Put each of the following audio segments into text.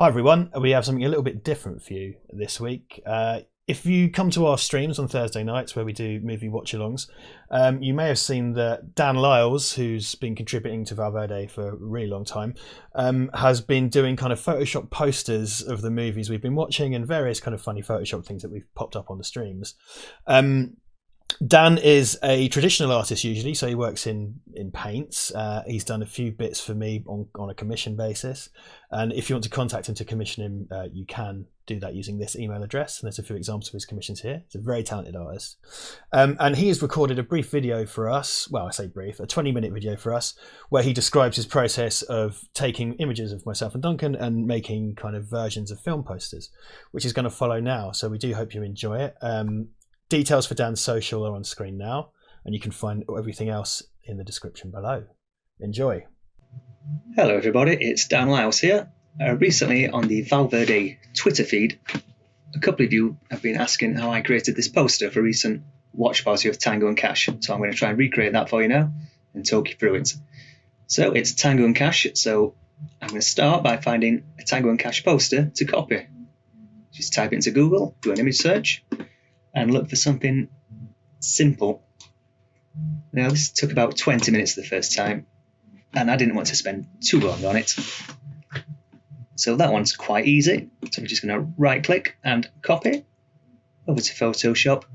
Hi everyone, we have something a little bit different for you this week. If you come to our streams on Thursday nights where we do movie watch-alongs, you may have seen that Dan Liles, who's been contributing to Val Verde for a really long time, has been doing kind of Photoshop posters of the movies we've been watching and various kind of funny Photoshop things that we've popped up on the streams. Dan is a traditional artist usually, so he works in paints. He's done a few bits for me on a commission basis, and if you want to contact him to commission him, you can do that using this email address, and there's a few examples of his commissions here. He's a very talented artist, and he has recorded a brief video for us. Well, I say brief, a 20-minute video for us, where he describes his process of taking images of myself and Duncan and making kind of versions of film posters, which is going to follow now. So we do hope you enjoy it. Details for Dan's social are on screen now, and you can find everything else in the description below. Enjoy. Hello everybody, it's Dan Liles here. Recently on the Val Verde Twitter feed, a couple of you have been asking how I created this poster for a recent watch party of Tango and Cash, so I'm going to try and recreate that for you now and talk you through it. So it's Tango and Cash, so I'm going to start by finding a Tango and Cash poster to copy. Just type it into Google, do an image search, and look for something simple. Now this took about 20 minutes the first time, and I didn't want to spend too long on it. So that one's quite easy. So we're just going to right click and copy over to Photoshop,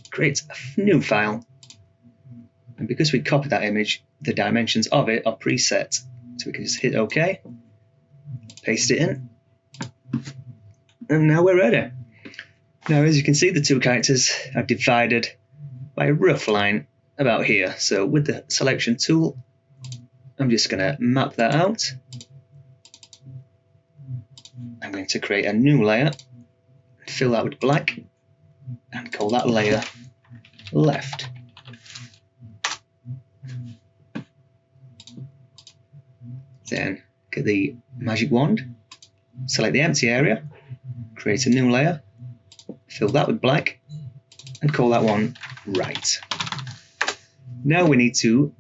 create a new file. And because we copied that image, the dimensions of it are preset. So we can just hit OK, paste it in, and now we're ready. Now, as you can see, the two characters are divided by a rough line about here. So with the selection tool, I'm just going to map that out. I'm going to create a new layer, fill that with black, and call that layer left. Then get the magic wand, select the empty area, create a new layer, fill that with black, and call that one right. Now we need to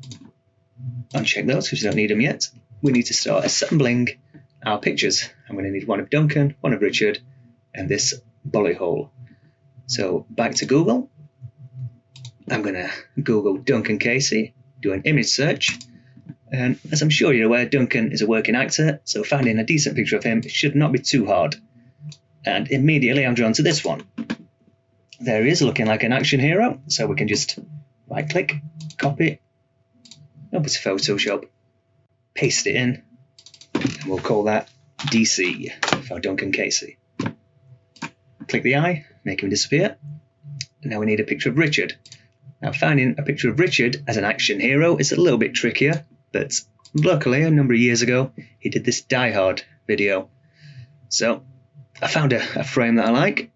uncheck those because we don't need them yet. We need to start assembling our pictures. I'm going to need one of Duncan, one of Richard, and this bullet hole. So back to Google. I'm going to Google Duncan Casey, do an image search, and as I'm sure you're aware, Duncan is a working actor, so finding a decent picture of him should not be too hard. And immediately I'm drawn to this one. There he is, looking like an action hero, so we can just right click, copy, over to Photoshop, paste it in, and we'll call that DC for Duncan Casey. Click the eye, make him disappear. And now we need a picture of Richard. Now finding a picture of Richard as an action hero is a little bit trickier, but luckily a number of years ago he did this Die Hard video. So I found a frame that I like.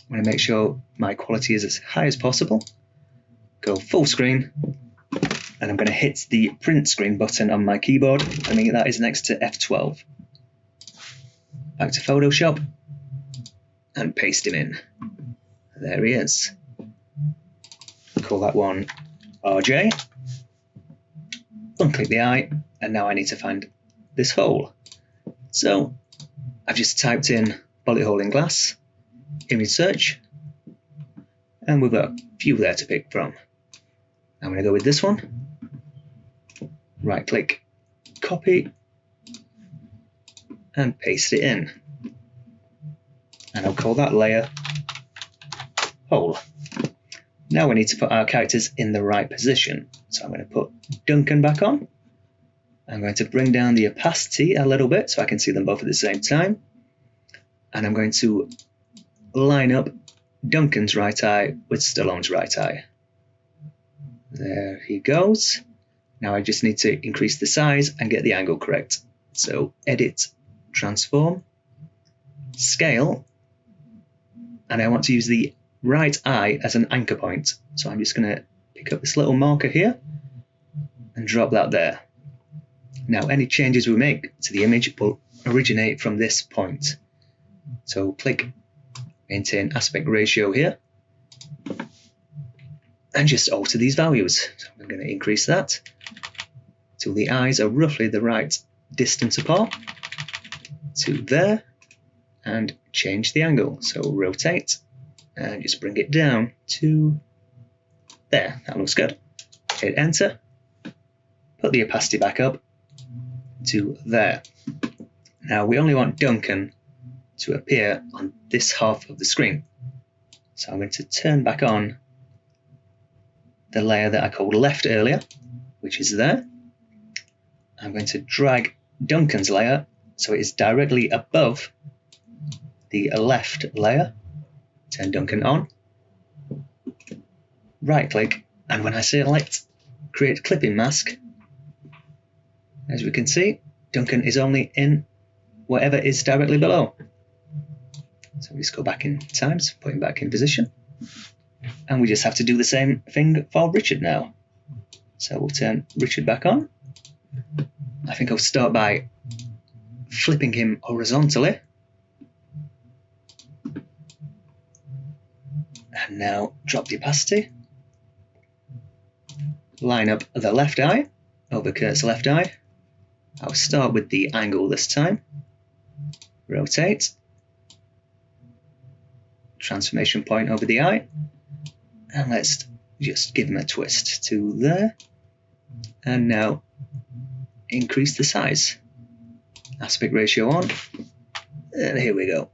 I'm going to make sure my quality is as high as possible. Go full screen, and I'm going to hit the print screen button on my keyboard. I mean, that is next to F12. Back to Photoshop, and paste him in. There he is. Call that one RJ. Unclick the eye, and now I need to find this hole. So I've just typed in bullet hole in glass, image search, and we've got a few there to pick from. I'm going to go with this one. Right click, copy, and paste it in. And I'll call that layer hole. Now we need to put our characters in the right position. So I'm going to put Duncan back on. I'm going to bring down the opacity a little bit so I can see them both at the same time. And I'm going to line up Duncan's right eye with Stallone's right eye. There he goes. Now I just need to increase the size and get the angle correct. So edit, transform, scale, and I want to use the right eye as an anchor point. So I'm just going to pick up this little marker here and drop that there. Now any changes we make to the image will originate from this point. So click maintain aspect ratio here and just alter these values. So I'm going to increase that till the eyes are roughly the right distance apart. to there and change the angle. So rotate and just bring it down to there. That looks good. Hit enter. Put the opacity back up to there. Now we only want Duncan to appear on this half of the screen. So I'm going to turn back on the layer that I called left earlier, which is there. I'm going to drag Duncan's layer so it is directly above the left layer. Turn Duncan on. Right click, and when I select create clipping mask, as we can see, Duncan is only in whatever is directly below. So we just go back in times, put him back in position. And we just have to do the same thing for Richard now. So we'll turn Richard back on. I think I'll start by flipping him horizontally. And now drop the opacity. Line up the left eye over Kurt's left eye. I'll start with the angle this time. Rotate. Transformation point over the eye. And let's just give him a twist to there. And now increase the size. Aspect ratio on. And here we go.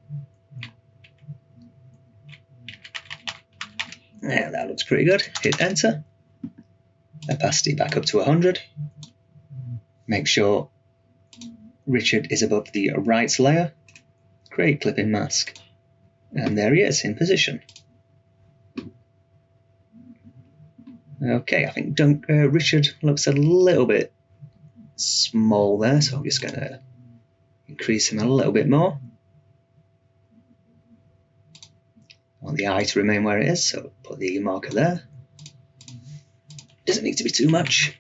Yeah, that looks pretty good. Hit enter. Opacity back up to 100. Make sure Richard is above the right layer. Create clipping mask. And there he is in position. Okay, I think Richard looks a little bit small there, so I'm just going to increase him a little bit more. I want the eye to remain where it is, so put the marker there. Doesn't need to be too much.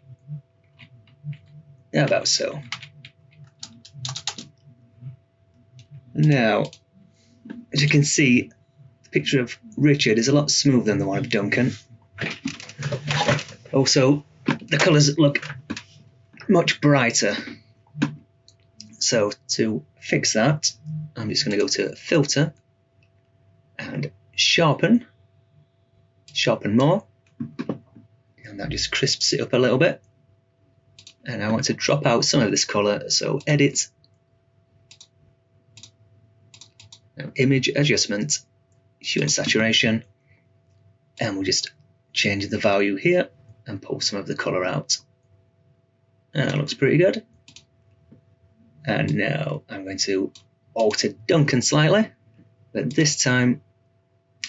Yeah, about so. Now, as you can see, the picture of Richard is a lot smoother than the one of Duncan. Also, the colours look much brighter. So to fix that, I'm just going to go to Filter and Sharpen. Sharpen more. And that just crisps it up a little bit. And I want to drop out some of this colour, so Edit. Now, Image Adjustment, Hue and Saturation. And we'll just change the value here and pull some of the colour out. And that looks pretty good. And now I'm going to alter Duncan slightly, but this time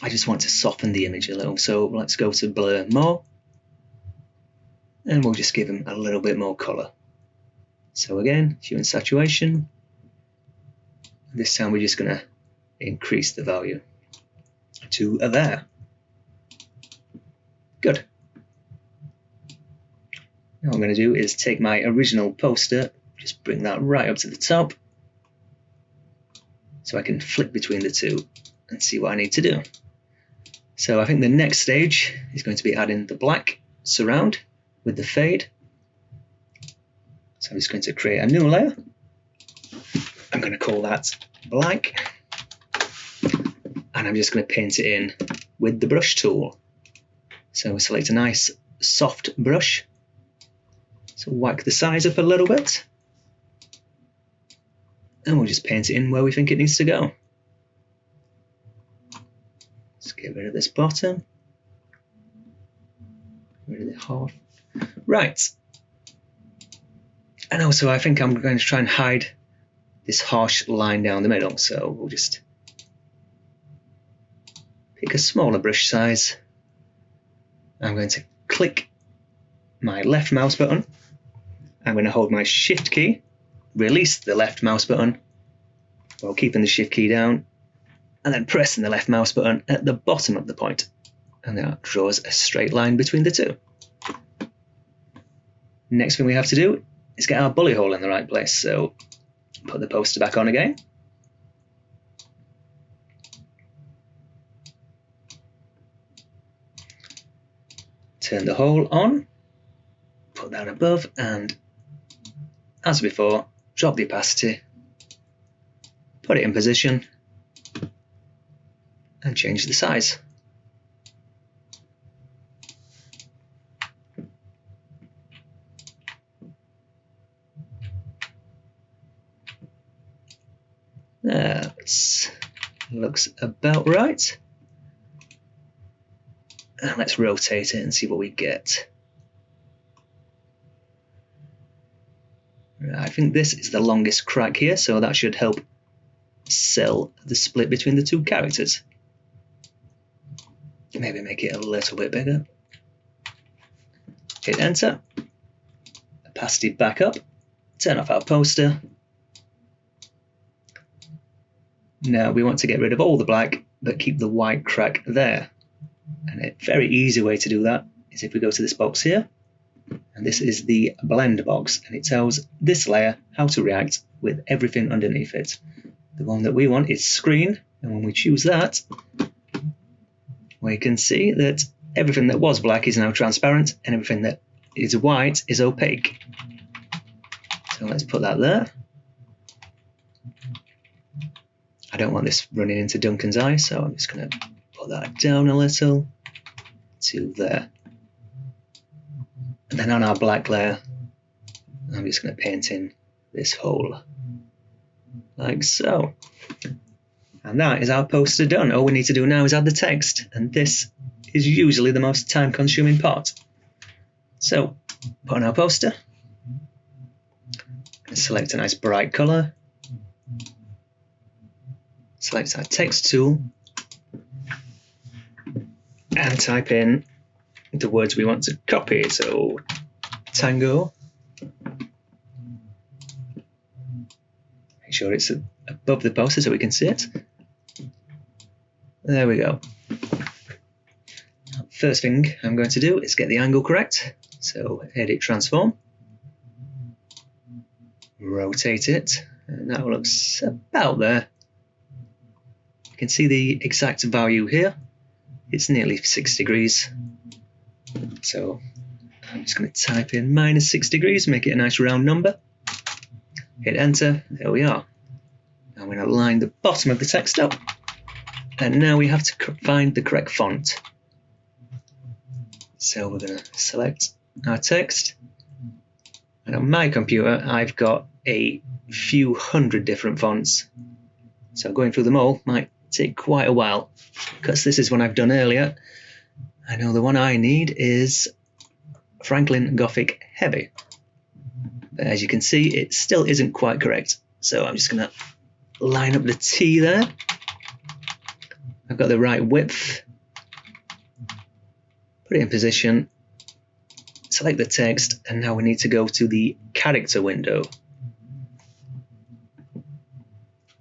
I just want to soften the image a little. So let's go to Blur More, and we'll just give him a little bit more colour. So again, Hue and Saturation. This time we're just going to increase the value to there. Good. Now what I'm going to do is take my original poster, just bring that right up to the top, so I can flip between the two and see what I need to do. So I think the next stage is going to be adding the black surround with the fade. So I'm just going to create a new layer. I'm going to call that black. And I'm just going to paint it in with the brush tool. So select a nice soft brush. So whack the size up a little bit. And we'll just paint it in where we think it needs to go. Let's get rid of this bottom. Rid of the half. Right. And also I think I'm going to try and hide this harsh line down the middle. So we'll just pick a smaller brush size. I'm going to click my left mouse button. I'm going to hold my shift key, release the left mouse button while keeping the shift key down, and then pressing the left mouse button at the bottom of the point. And that draws a straight line between the two. Next thing we have to do is get our bullet hole in the right place. So put the poster back on again. Turn the hole on, put that above, and as before, drop the opacity put it in position, and change the size. That looks about right. And let's rotate it and see what we get. Right, I think this is the longest crack here, so that should help sell the split between the two characters. Maybe make it a little bit bigger. Hit enter. Opacity back up. Turn off our poster. Now we want to get rid of all the black, but keep the white crack there. And a very easy way to do that is if we go to this box here, and this is the blend box, and it tells this layer how to react with everything underneath it. The one that we want is screen, and when we choose that, we can see that everything that was black is now transparent, and everything that is white is opaque. So let's put that there. I don't want this running into Duncan's eye, so I'm just going to put that down a little to there. And then on our black layer, I'm just going to paint in this hole, like so. And that is our poster done. All we need to do now is add the text, and this is usually the most time-consuming part. So, put on our poster, and select a nice bright colour, select our text tool, and type in the words we want to copy. So, tango. Make sure it's above the poster so we can see it. There we go. First thing I'm going to do is get the angle correct. So edit transform, rotate it, and that looks about there. You can see the exact value here. It's nearly 6 degrees. So I'm just going to type in -6 degrees, make it a nice round number. Hit enter, there we are. I'm going to line the bottom of the text up. And now we have to find the correct font. So we're going to select our text. And on my computer, I've got a few hundred different fonts. So going through them all might take quite a while, because this is one I've done earlier. I know the one I need is Franklin Gothic Heavy. But as you can see, it still isn't quite correct. So I'm just going to line up the T there. I've got the right width, put it in position, select the text, and now we need to go to the character window.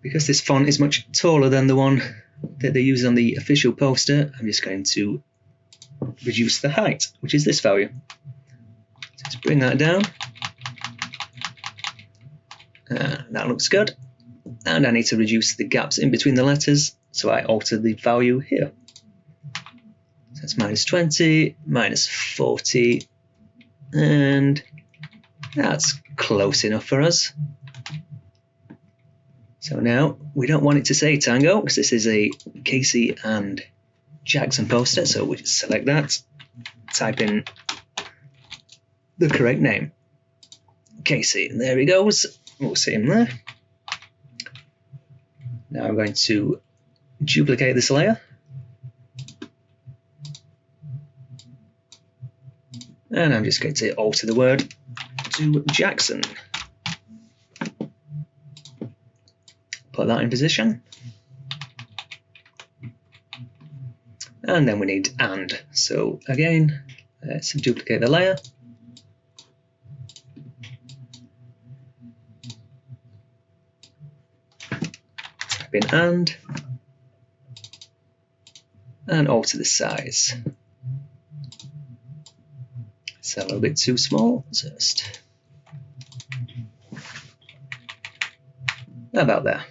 Because this font is much taller than the one that they use on the official poster, I'm just going to reduce the height, which is this value. So let's bring that down. That looks good. And I need to reduce the gaps in between the letters. So I alter the value here. So that's -20, -40, and that's close enough for us. So now we don't want it to say tango, because this is a Casey and Jackson poster. So we just select that, type in the correct name, Casey, and there he goes. We'll see him there. Now I'm going to duplicate this layer, and I'm just going to alter the word to Jackson. Put that in position, and then we need and. So again, let's duplicate the layer, type in and alter the size. It's a little bit too small, just about there.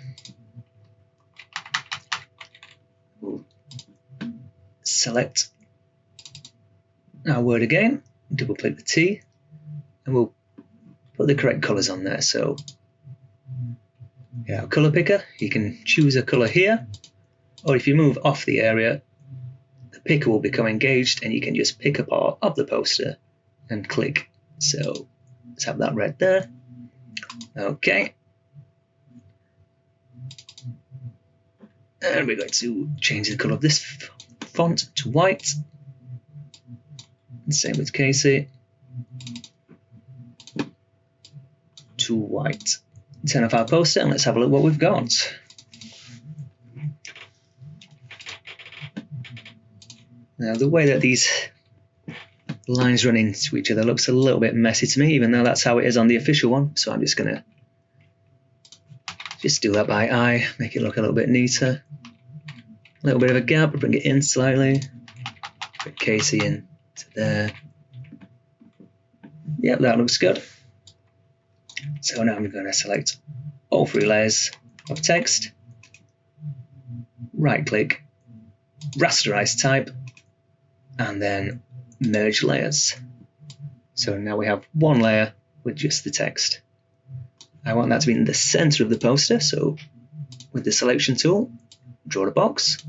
We'll select our word again, double click the T, and we'll put the correct colors on there. So Yeah, color picker, you can choose a color here, or if you move off the area, the picker will become engaged and you can just pick a part of the poster and click. So let's have that red there. Okay. And we're going to change the color of this font to white. And same with Casey. To white. Turn off our poster and let's have a look what we've got. Now the way that these lines run into each other looks a little bit messy to me, even though that's how it is on the official one. So I'm just going to just do that by eye, make it look a little bit neater. A little bit of a gap, bring it in slightly. Put Casey in to there. Yep, that looks good. So now I'm going to select all 3 layers of text, right click, rasterize type, and then merge layers. So now we have one layer with just the text. I want that to be in the center of the poster, so with the selection tool, draw a box,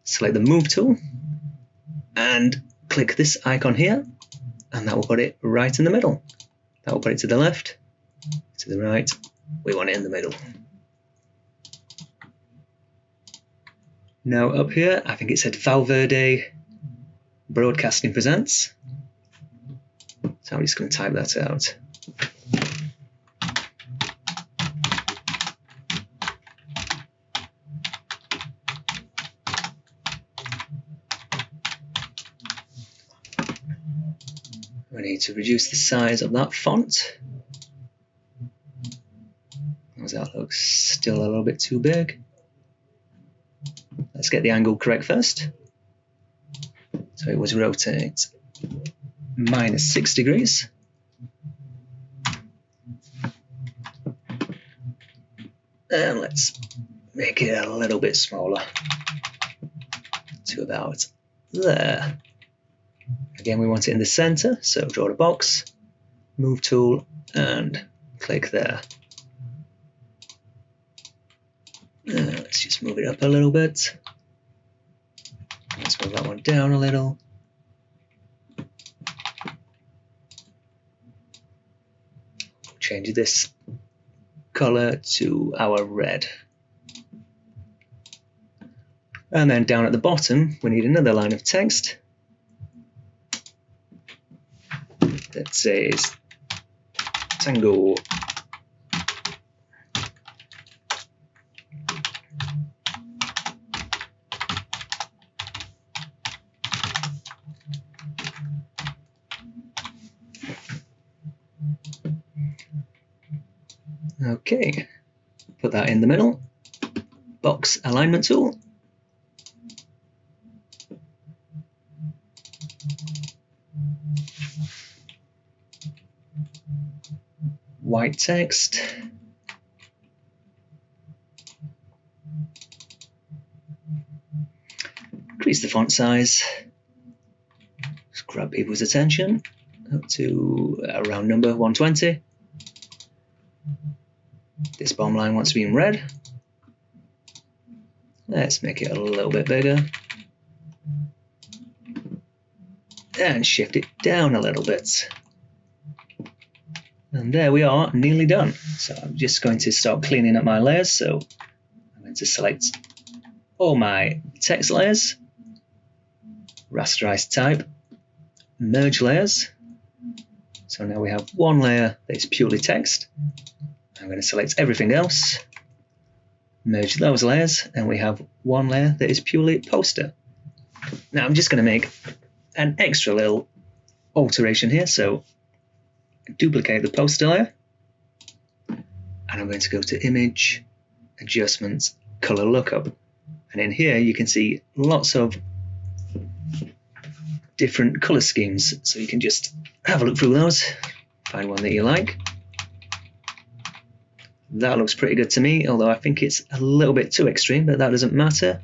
select the move tool, and click this icon here, and that will put it right in the middle. That will put it to the left, to the right. We want it in the middle. Now up here, I think it said Val Verde Broadcasting Presents. So I'm just going to type that out. We need to reduce the size of that font. That looks still a little bit too big. Let's get the angle correct first. So it was rotate -6 degrees. And let's make it a little bit smaller to about there. Again, we want it in the center, so draw a box, move tool, and click there. Let's just move it up a little bit. Let's move that one down a little. Change this color to our red. And then down at the bottom, we need another line of text that says Tango. Okay, put that in the middle. Box alignment tool. White text. Increase the font size. Just grab people's attention up to around number 120. This bottom line wants to be in red. Let's make it a little bit bigger. And shift it down a little bit. And there we are, nearly done. So I'm just going to start cleaning up my layers. So I'm going to select all my text layers, rasterize type, merge layers. So now we have one layer that is purely text. I'm going to select everything else, merge those layers, and we have one layer that is purely poster. Now I'm just going to make an extra little alteration here. So duplicate the poster layer, and I'm going to go to Image, Adjustments, Color Lookup. And in here you can see lots of different color schemes. So you can just have a look through those, find one that you like. That looks pretty good to me, although I think it's a little bit too extreme, but that doesn't matter.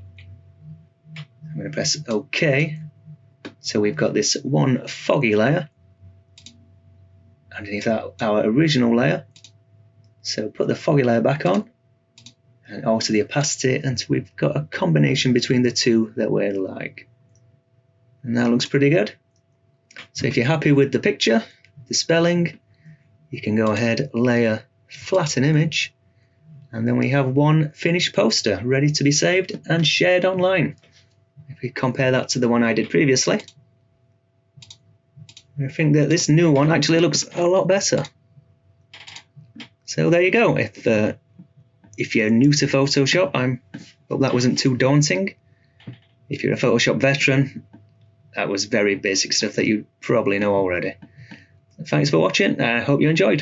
I'm going to press OK. So we've got this one foggy layer underneath our original layer. So put the foggy layer back on and alter the opacity until we've got a combination between the two that we like. And that looks pretty good. So if you're happy with the picture, the spelling, you can go ahead, layer, flatten image, and then we have one finished poster ready to be saved and shared online. If we compare that to the one I did previously, I think that this new one actually looks a lot better. So there you go. If you're new to Photoshop, I hope that wasn't too daunting. If you're a Photoshop veteran, that was very basic stuff that you probably know already. Thanks for watching. I hope you enjoyed.